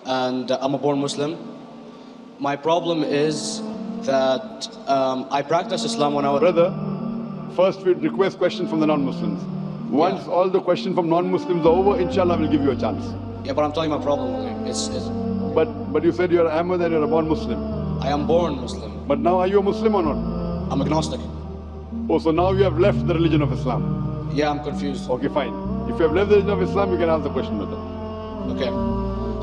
and I'm a born Muslim. My problem is that I practiced Islam when I was... Brother, first we request questions from the non-Muslims. Once all the questions from non-Muslims are over, inshallah we'll give you a chance. Yeah, but I'm telling my problem only. But you said you're Ahmad and you're a born Muslim. I am born Muslim. But now are you a Muslim or not? I'm agnostic. Oh, so now you have left the religion of Islam. Yeah, I'm confused. Okay, fine. If you have left the religion of Islam, you can ask the question, brother. Okay.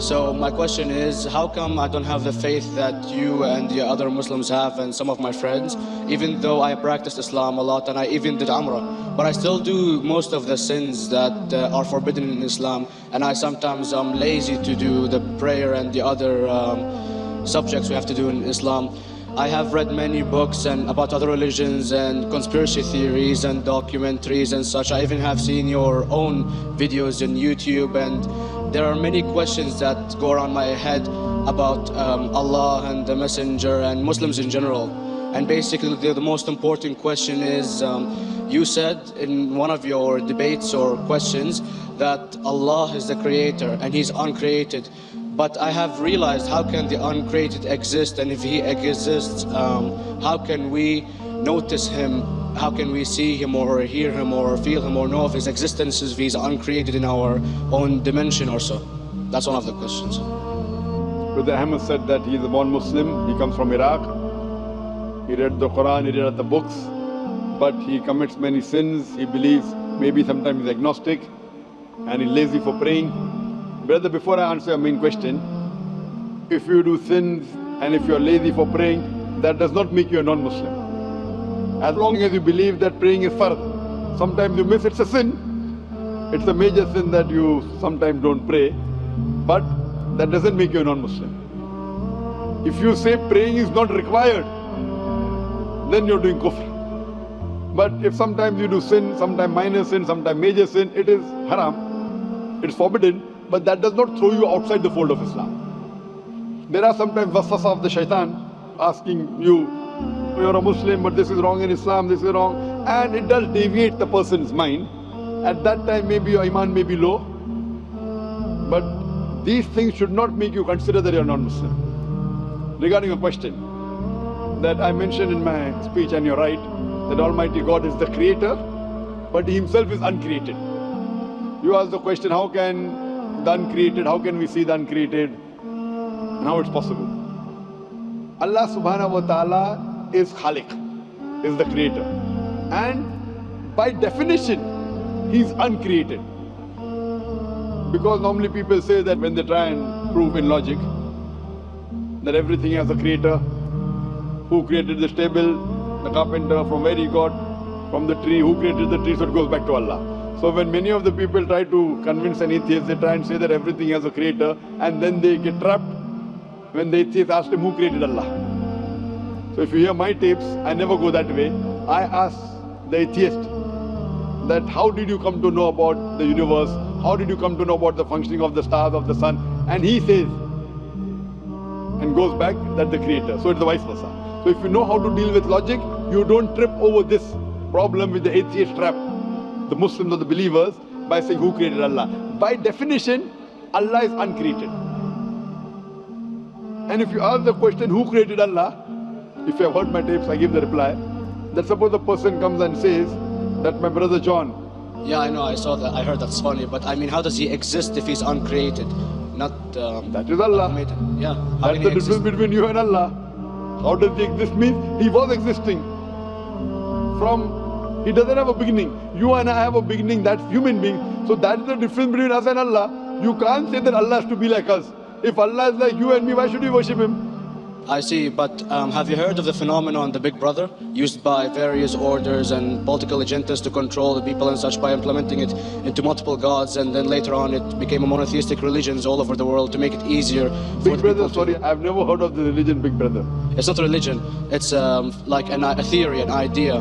So my question is, how come I don't have the faith that you and the other Muslims have and some of my friends, even though I practiced Islam a lot and I even did Umrah, but I still do most of the sins that are forbidden in Islam, and I sometimes am lazy to do the prayer and the other subjects we have to do in Islam. I have read many books and about other religions and conspiracy theories and documentaries and such. I even have seen your own videos on YouTube, and there are many questions that go around my head about Allah and the Messenger and Muslims in general. And basically the most important question is, you said in one of your debates or questions that Allah is the creator and He's uncreated. But I have realized, how can the uncreated exist? And if He exists, how can we notice Him? How can we see Him or hear Him or feel Him or know of His existence if He's uncreated in our own dimension or so? That's one of the questions. Brother Ahmed said that he is a born Muslim. He comes from Iraq. He read the Quran, he read the books, but he commits many sins. He believes maybe sometimes he's agnostic and he's lazy for praying. Brother, before I answer your main question, if you do sins and if you're lazy for praying, that does not make you a non-Muslim. As long as you believe that praying is fard. Sometimes you miss, it's a sin. It's a major sin that you sometimes don't pray, but that doesn't make you a non-Muslim. If you say praying is not required, then you're doing kufr. But if sometimes you do sin, sometimes minor sin, sometimes major sin, it is haram, it's forbidden, but that does not throw you outside the fold of Islam. There are sometimes waswasa of the shaitan asking you, you're a Muslim, but this is wrong in Islam, this is wrong, and it does deviate the person's mind. At that time maybe your iman may be low, but these things should not make you consider that you're non-Muslim. Regarding a question that I mentioned in my speech, and you're right, that Almighty God is the creator, but He Himself is uncreated. You asked the question, how can the uncreated, how can we see the uncreated, and how it's possible? Allah subhanahu wa ta'ala is Khaliq, is the creator, and by definition He's uncreated. Because normally people say that when they try and prove in logic that everything has a creator, who created this table, the carpenter, from where he got, from the tree, who created the tree, so it goes back to Allah. So when many of the people try to convince an atheist, they try and say that everything has a creator, and then they get trapped when the atheist asks him who created Allah. So if you hear my tapes, I never go that way. I ask the atheist that how did you come to know about the universe? How did you come to know about the functioning of the stars, of the sun? And he says, and goes back, that the creator. So it's the vice versa. So if you know how to deal with logic, you don't trip over this problem with the atheist trap, the Muslims or the believers, by saying who created Allah. By definition, Allah is uncreated. And if you ask the question, who created Allah? If you have heard my tapes, I give the reply. That suppose a person comes and says that my brother John. Yeah, I know, I saw that, I heard that's funny, but I mean, how does He exist if He's uncreated? Not that is Allah. Yeah. That's the difference between you and Allah. How does He exist? Means He was existing. He doesn't have a beginning. You and I have a beginning, that's human being. So that's the difference between us and Allah. You can't say that Allah has to be like us. If Allah is like you and me, why should we worship Him? I see, but have you heard of the phenomenon, the Big Brother, used by various orders and political agendas to control the people and such by implementing it into multiple gods, and then later on it became a monotheistic religions all over the world to make it easier for Big Brother, sorry, I've never heard of the religion Big Brother. It's not a religion, it's like a theory, an idea,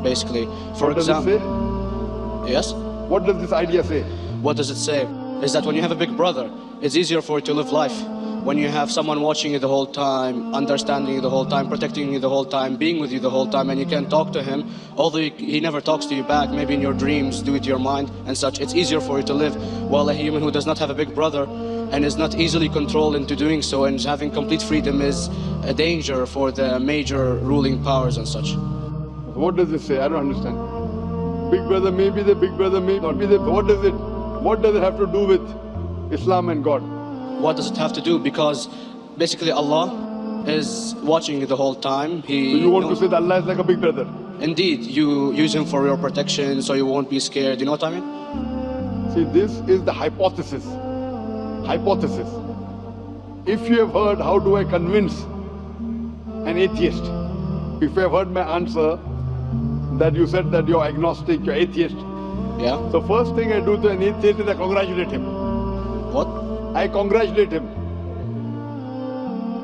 basically. For example, does it say? Yes? What does this idea say? What does it say? Is that when you have a big brother, it's easier for you to live life. When you have someone watching you the whole time, understanding you the whole time, protecting you the whole time, being with you the whole time, and you can talk to him, although he never talks to you back, maybe in your dreams, do it to your mind and such, it's easier for you to live. While a human who does not have a big brother, and is not easily controlled into doing so, and having complete freedom is a danger for the major ruling powers and such. What does it say? I don't understand. Big brother may be the big brother, may not be the... What does it have to do with Islam and God? What does it have to do? Because basically Allah is watching you the whole time. So you want to say that Allah is like a big brother? Indeed, you use him for your protection, so you won't be scared. You know what I mean? See, this is the hypothesis. Hypothesis. If you have heard, how do I convince an atheist? If you have heard my answer, that you said that you're agnostic, you're atheist. Yeah. So first thing I do to an atheist is I congratulate him. What? I congratulate him.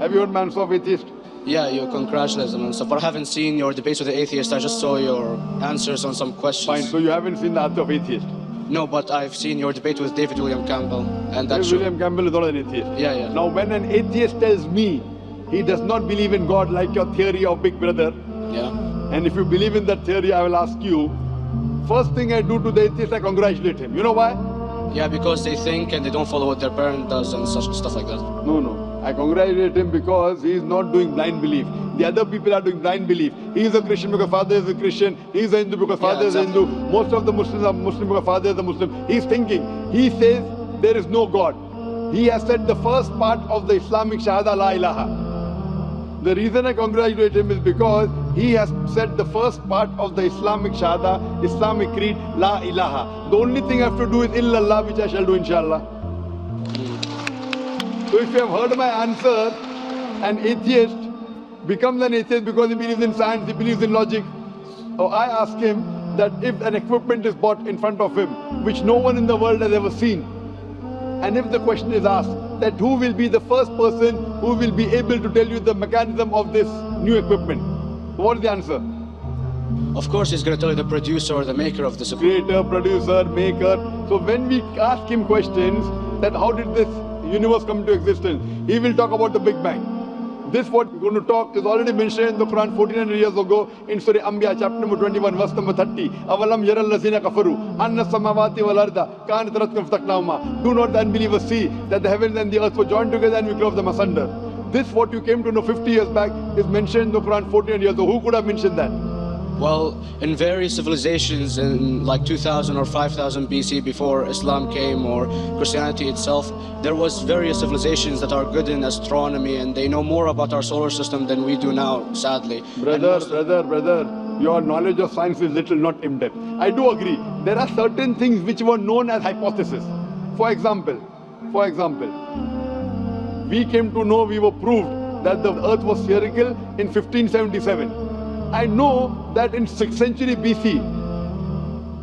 Have you heard my answer of atheist? Yeah, you congratulate them and stuff. But I haven't seen your debates with the atheist. I just saw your answers on some questions. Fine, so you haven't seen the answer of atheist? No, but I've seen your debate with David William Campbell, and that's William Campbell is not an atheist. Yeah. Now when an atheist tells me he does not believe in God like your theory of Big Brother, yeah. And if you believe in that theory, I will ask you, first thing I do to the atheist, I congratulate him. You know why? Yeah, because they think and they don't follow what their parent does and such stuff like that. No. I congratulate him because he is not doing blind belief. The other people are doing blind belief. He is a Christian because father is a Christian. He is a Hindu because father is a Hindu. Most of the Muslims are Muslim because father is a Muslim. He is thinking. He says there is no God. He has said the first part of the Islamic Shahada, La ilaha. The reason I congratulate him is because he has said the first part of the Islamic Shahada, Islamic creed, La ilaha. The only thing I have to do is illallah, which I shall do inshallah. So if you have heard my answer, an atheist becomes an atheist because he believes in science, he believes in logic. So I ask him that if an equipment is bought in front of him, which no one in the world has ever seen, and if the question is asked that who will be the first person who will be able to tell you the mechanism of this new equipment, what is the answer? Of course, he's going to tell you the producer or the maker of this equipment. Creator, producer, maker. So when we ask him questions that how did this universe come into existence, he will talk about the Big Bang. This what we're going to talk is already mentioned in the Quran 1400 years ago in Surah Anbiya chapter number 21 verse number 30. Avalam yaral lazina kafaru anna samawati wal arda kanat ratkan fataknahuma. Do not the unbelievers see that the heavens and the earth were joined together and we clove them asunder. This what you came to know 50 years back is mentioned in the Quran 1400 years ago. Who could have mentioned that? Well, in various civilizations in like 2000 or 5000 BC before Islam came or Christianity itself, there was various civilizations that are good in astronomy and they know more about our solar system than we do now, sadly. Brother, your knowledge of science is little, not in depth. I do agree. There are certain things which were known as hypotheses. For example, we came to know, we were proved that the earth was spherical in 1577. I know that in 6th century BC,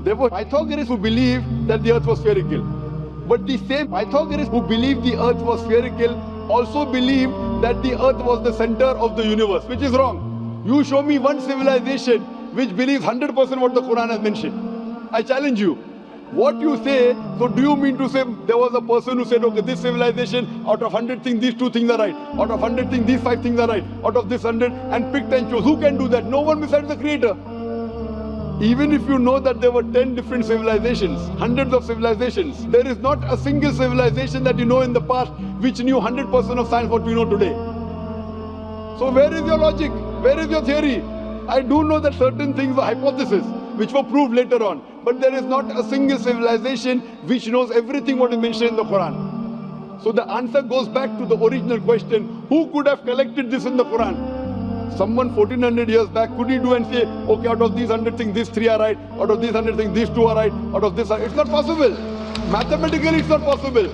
there were Pythagoreans who believed that the earth was spherical. But the same Pythagoreans who believed the earth was spherical also believed that the earth was the center of the universe, which is wrong. You show me one civilization which believes 100% what the Quran has mentioned. I challenge you. What you say, so do you mean to say there was a person who said, okay, this civilization, out of 100 things, these 2 things are right. Out of 100 things, these 5 things are right. Out of this 100, and picked and chose. Who can do that? No one besides the Creator. Even if you know that there were 10 different civilizations, hundreds of civilizations, there is not a single civilization that you know in the past which knew 100% of science what we know today. So where is your logic? Where is your theory? I do know that certain things are hypotheses, which were proved later on. But there is not a single civilization which knows everything what is mentioned in the Quran. So the answer goes back to the original question, who could have collected this in the Quran? Someone 1400 years back, could he do and say, okay, out of these 100 things, these 3 are right, out of these 100 things, these 2 are right, out of this are... It's not possible. Mathematically, it's not possible.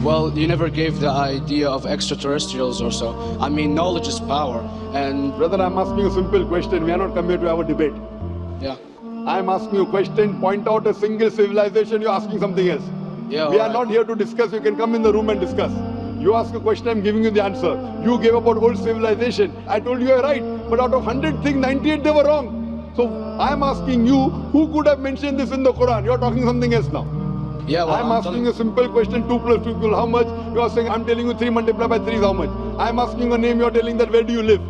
Well, you never gave the idea of extraterrestrials or so. I mean, knowledge is power, and... Brother, I'm asking a simple question. We are not come here to have a debate. Yeah. I'm asking you a question, point out a single civilization, you're asking something else. Yeah, we are not here to discuss, you can come in the room and discuss. You ask a question, I'm giving you the answer. You gave about old civilization. I told you you're right, but out of 100 things, 98 they were wrong. So I'm asking you, who could have mentioned this in the Quran? You're talking something else now. Yeah, well, I'm asking a simple question, 2 plus 2 equal how much? You are saying, I'm telling you 3 multiplied by 3 is how much? I'm asking a name, you're telling that where do you live?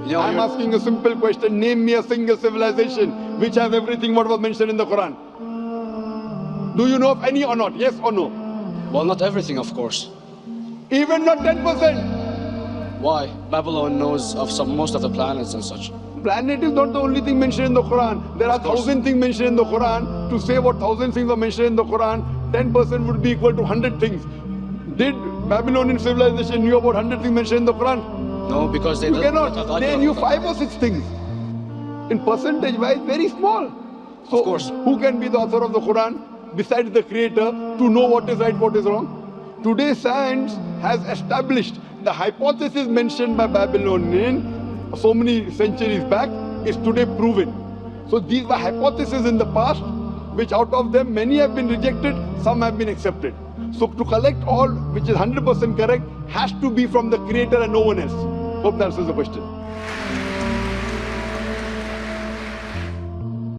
I'm asking a simple question, name me a single civilization which has everything what was mentioned in the Quran. Do you know of any or not? Yes or no? Well, not everything, of course. Even not 10%. Why? Babylon knows of most of the planets and such. Planet is not the only thing mentioned in the Quran. There are 1,000 things mentioned in the Quran. To say what 1,000 things are mentioned in the Quran, 10% would be equal to 100 things. Did Babylonian civilization knew about 100 things mentioned in the Quran? No, because they You don't cannot. have They knew 5 or 6 things. In percentage wise, very small. So Of course. who can be the author of the Quran besides the creator to know what is right, what is wrong? Today science has established the hypothesis mentioned by Babylonian so many centuries back is today proven. So these were hypotheses in the past, which out of them many have been rejected, some have been accepted. So to collect all which is 100% correct has to be from the creator and no one else. Hope that answers the question.